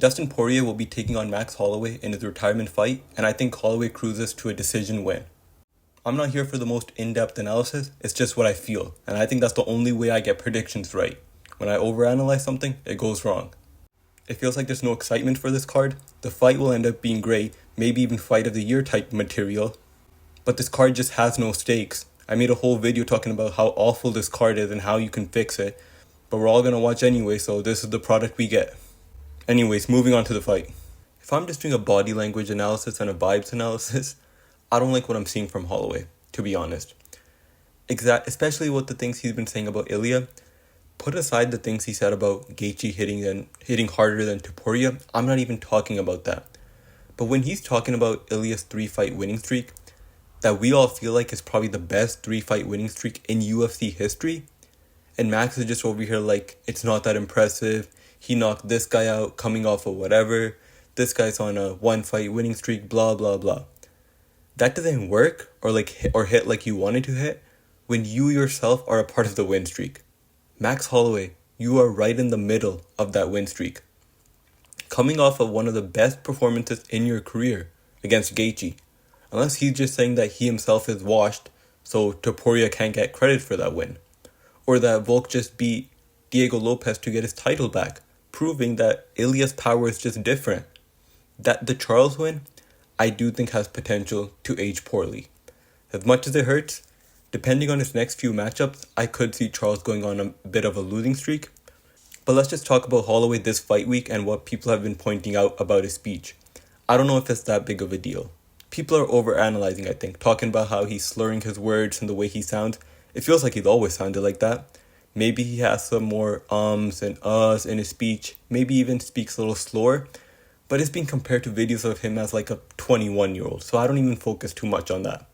Dustin Poirier will be taking on Max Holloway in his retirement fight, and I think Holloway cruises to a decision win. I'm not here for the most in-depth analysis, it's just what I feel, and I think that's the only way I get predictions right. When I overanalyze something, it goes wrong. It feels like there's no excitement for this card. The fight will end up being great, maybe even fight of the year type material, but this card just has no stakes. I made a whole video talking about how awful this card is and how you can fix it, but we're all gonna watch anyway, so this is the product we get. Anyways, moving on to the fight. If I'm just doing a body language analysis and a vibes analysis, I don't like what I'm seeing from Holloway, to be honest. Especially with the things he's been saying about Ilia. Put aside the things he said about Gaethje hitting harder than Topuria, I'm not even talking about that. But when he's talking about Ilia's 3-fight winning streak, that we all feel like is probably the best 3-fight winning streak in UFC history, and Max is just over here like, it's not that impressive. He knocked this guy out coming off of whatever. This guy's on a 1-fight winning streak, blah, blah, blah. That doesn't work or hit like you wanted to hit when you yourself are a part of the win streak. Max Holloway, you are right in the middle of that win streak. Coming off of one of the best performances in your career against Gaethje. Unless he's just saying that he himself is washed, so Topuria can't get credit for that win. Or that Volk just beat Diego Lopez to get his title back, proving that Ilia's power is just different. That the Charles win, I do think has potential to age poorly. As much as it hurts, depending on his next few matchups, I could see Charles going on a bit of a losing streak. But let's just talk about Holloway this fight week and what people have been pointing out about his speech. I don't know if it's that big of a deal. People are overanalyzing, I think, talking about how he's slurring his words and the way he sounds. It feels like he's always sounded like that. Maybe he has some more ums and uhs in his speech. Maybe even speaks a little slower. But it's being compared to videos of him as like a 21-year-old. So I don't even focus too much on that.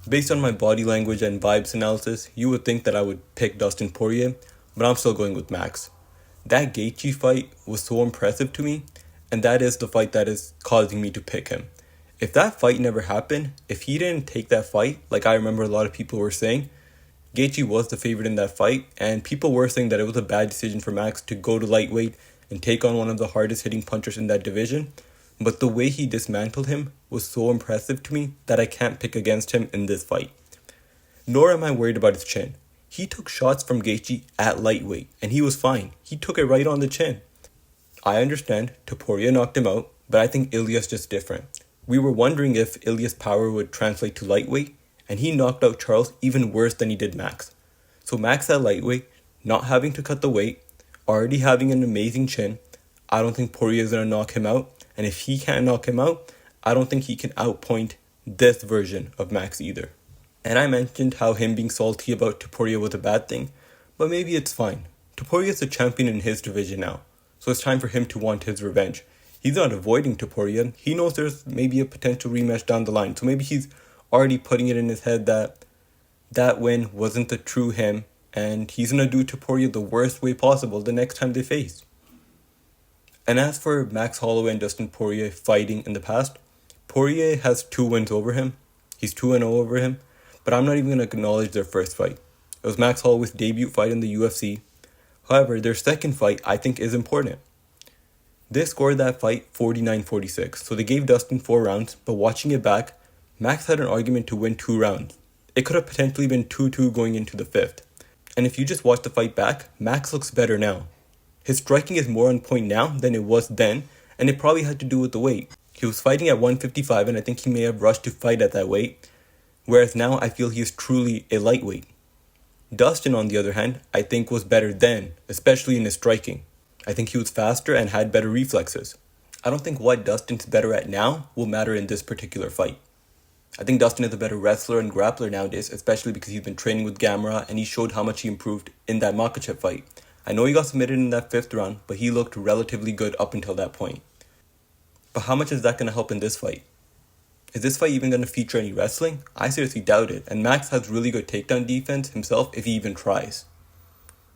Based on my body language and vibes analysis, you would think that I would pick Dustin Poirier. But I'm still going with Max. That Gaethje fight was so impressive to me. And that is the fight that is causing me to pick him. If that fight never happened, if he didn't take that fight, like I remember a lot of people were saying, Gaethje was the favorite in that fight, and people were saying that it was a bad decision for Max to go to lightweight and take on one of the hardest hitting punchers in that division. But the way he dismantled him was so impressive to me that I can't pick against him in this fight. Nor am I worried about his chin. He took shots from Gaethje at lightweight, and he was fine. He took it right on the chin. I understand Topuria knocked him out, but I think Ilia's just different. We were wondering if Ilia's power would translate to lightweight, and he knocked out Charles even worse than he did Max. So Max at lightweight, not having to cut the weight, already having an amazing chin, I don't think Poirier is going to knock him out. And if he can't knock him out, I don't think he can outpoint this version of Max either. And I mentioned how him being salty about Topuria was a bad thing, but maybe it's fine. Topuria is the champion in his division now, so it's time for him to want his revenge. He's not avoiding Topuria. He knows there's maybe a potential rematch down the line, so maybe he's already putting it in his head that that win wasn't the true him, and he's going to do Topuria the worst way possible the next time they face. And as for Max Holloway and Dustin Poirier fighting in the past, Poirier has 2 wins over him. He's 2-0 over him, but I'm not even going to acknowledge their first fight. It was Max Holloway's debut fight in the UFC. However, their second fight I think is important. They scored that fight 49-46, so they gave Dustin 4 rounds, but watching it back, Max had an argument to win 2 rounds. It could have potentially been 2-2 going into the 5th. And if you just watch the fight back, Max looks better now. His striking is more on point now than it was then, and it probably had to do with the weight. He was fighting at 155, and I think he may have rushed to fight at that weight, whereas now I feel he is truly a lightweight. Dustin, on the other hand, I think was better then, especially in his striking. I think he was faster and had better reflexes. I don't think what Dustin's better at now will matter in this particular fight. I think Dustin is a better wrestler and grappler nowadays, especially because he's been training with Gamera and he showed how much he improved in that Makhachev fight. I know he got submitted in that 5th round, but he looked relatively good up until that point. But how much is that going to help in this fight? Is this fight even going to feature any wrestling? I seriously doubt it, and Max has really good takedown defense himself if he even tries.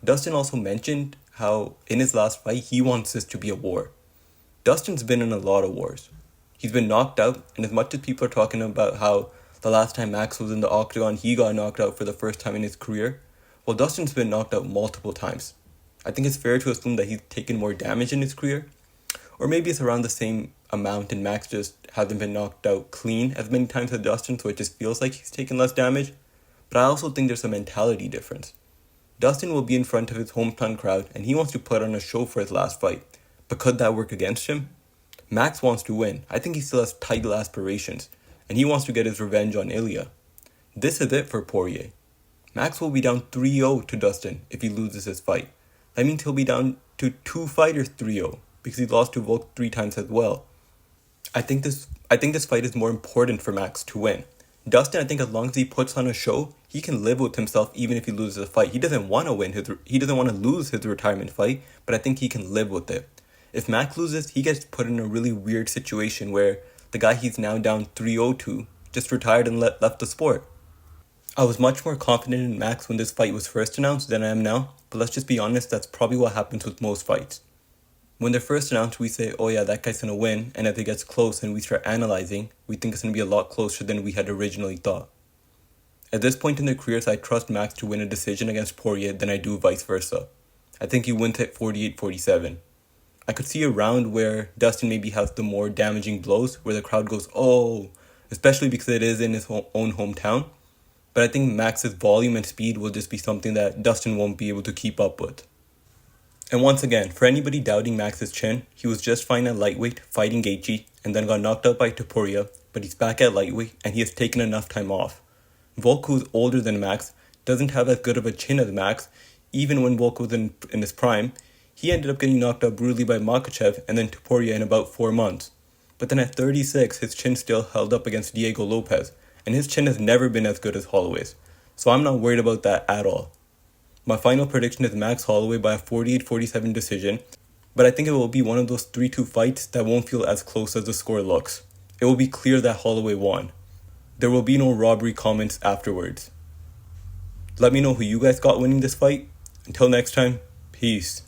Dustin also mentioned how in his last fight he wants this to be a war. Dustin's been in a lot of wars. He's been knocked out, and as much as people are talking about how the last time Max was in the octagon he got knocked out for the first time in his career, well, Dustin's been knocked out multiple times. I think it's fair to assume that he's taken more damage in his career. Or maybe it's around the same amount and Max just hasn't been knocked out clean as many times as Dustin, so it just feels like he's taken less damage. But I also think there's a mentality difference. Dustin will be in front of his hometown crowd and he wants to put on a show for his last fight. But could that work against him? Max wants to win. I think he still has title aspirations. And he wants to get his revenge on Ilia. This is it for Poirier. Max will be down 3-0 to Dustin if he loses his fight. That means he'll be down to 2 fighters 3-0 because he lost to Volk 3 times as well. I think this fight is more important for Max to win. Dustin, I think as long as he puts on a show, he can live with himself even if he loses a fight. He doesn't want to lose his retirement fight, but I think he can live with it. If Max loses, he gets put in a really weird situation where the guy he's now down 3-0 to just retired and left the sport. I was much more confident in Max when this fight was first announced than I am now, but let's just be honest, that's probably what happens with most fights. When they're first announced, we say, oh yeah, that guy's going to win, and as it gets close and we start analyzing, we think it's going to be a lot closer than we had originally thought. At this point in their careers, I trust Max to win a decision against Poirier than I do vice versa. I think he wins at 48-47. I could see a round where Dustin maybe has the more damaging blows, where the crowd goes, oh, especially because it is in his own hometown. But I think Max's volume and speed will just be something that Dustin won't be able to keep up with. And once again, for anybody doubting Max's chin, he was just fine at lightweight fighting Gaethje and then got knocked out by Topuria, but he's back at lightweight and he has taken enough time off. Volk, who's older than Max, doesn't have as good of a chin as Max. Even when Volk was in his prime, he ended up getting knocked out brutally by Makhachev and then Topuria in about 4 months. But then at 36, his chin still held up against Diego Lopez, and his chin has never been as good as Holloway's. So I'm not worried about that at all. My final prediction is Max Holloway by a 48-47 decision, but I think it will be one of those 3-2 fights that won't feel as close as the score looks. It will be clear that Holloway won. There will be no robbery comments afterwards. Let me know who you guys got winning this fight. Until next time, peace.